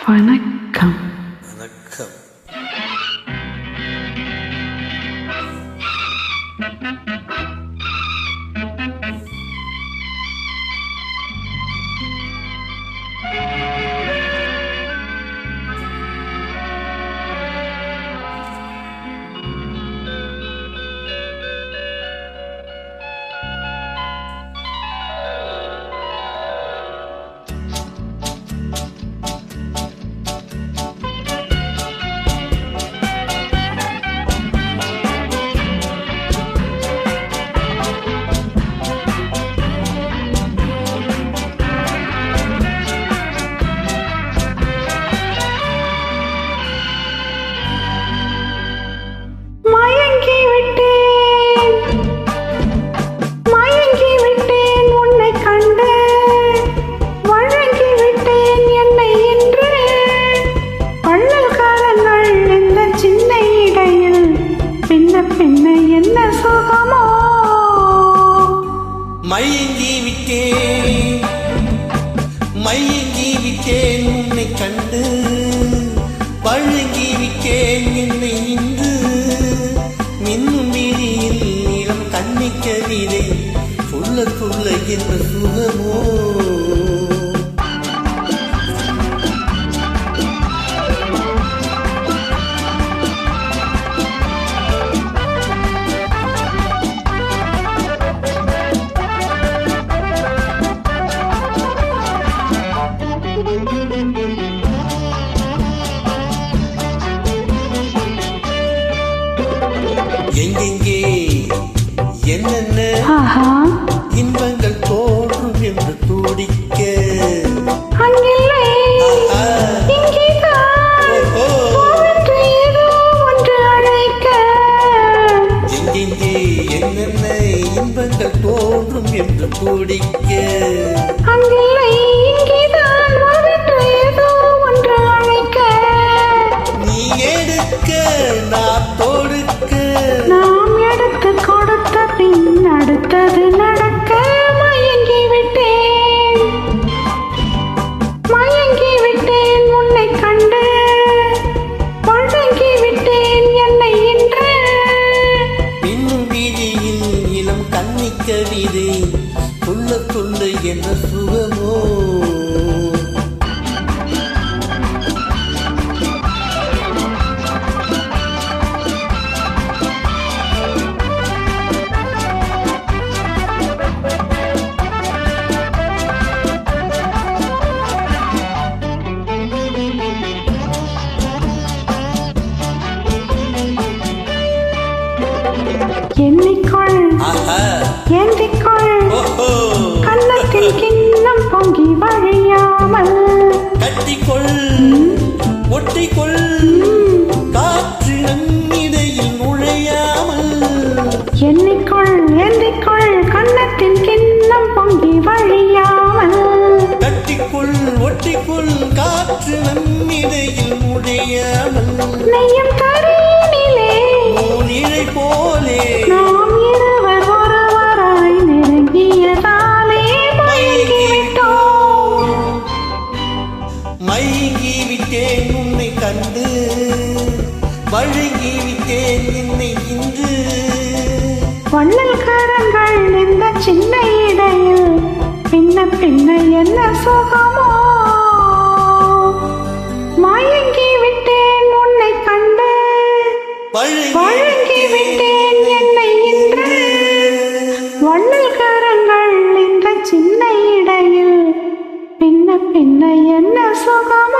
வணக்கம். வணக்கம். மயங்கி விட்டேன் உன்னை கண்டு, பழங்கி விட்டேன் என்னை இன்று. மின்னும் விழியில் நீளம் கண்ணி கவிதை சொல்ல சொல்ல என்ன சுகமோ. எங்கெங்கே என்னென்ன இன்பங்கள் தோன்றும் என்று துடிக்க, எங்கெங்கே என்னென்ன இன்பங்கள் தோன்றும் என்று துடிக்க, நீ எடுக்க நான் தொடுக்க, நாம் எடுத்து கொடுத்த பின் அடுத்தது நடக்க. மயங்கி விட்டேன் உன்னை கண்டு, பழங்கி விட்டேன் என்னை இன்று. இன்னும் வீதியில் இளம் கண்ணி கவிதை சொல்ல சொல்ல என்ன சுகமோ. எண்ணிக்கொள் கன்னத்தில் கிண்ணம் பொங்கி வழியாமல், கட்டிக்கொள் ஒட்டிக்கொள் காற்று நன்னிடையில் நுழையாமல். எண்ணிக்கொள் கன்னத்தில் கிண்ணம் பொங்கி வழியாமல், கட்டிக்கொள் ஒட்டிக்கொள் காற்று நன்னிடையில் நுழையாமல். நெய்யும் கரையினிலே இழை போலே நாம் இருவர் ஒருவராய் நெருங்கியதாலே மயங்கி விட்டேன் உன்னை கண்டு, வழங்கி விட்டேன் என்னை இன்று. வண்ணல் கரங்கள் இந்த சின்ன இடையில் பின்ன என்ன சுகமோ. மயங்கி விட்டேன் உன்னை கண்டு, பழங்கி விட்டேன் என்னை இன்று. வண்ணல் கரங்கள் இந்த சின்ன இடையில் பின்ன என்ன சுகமோ.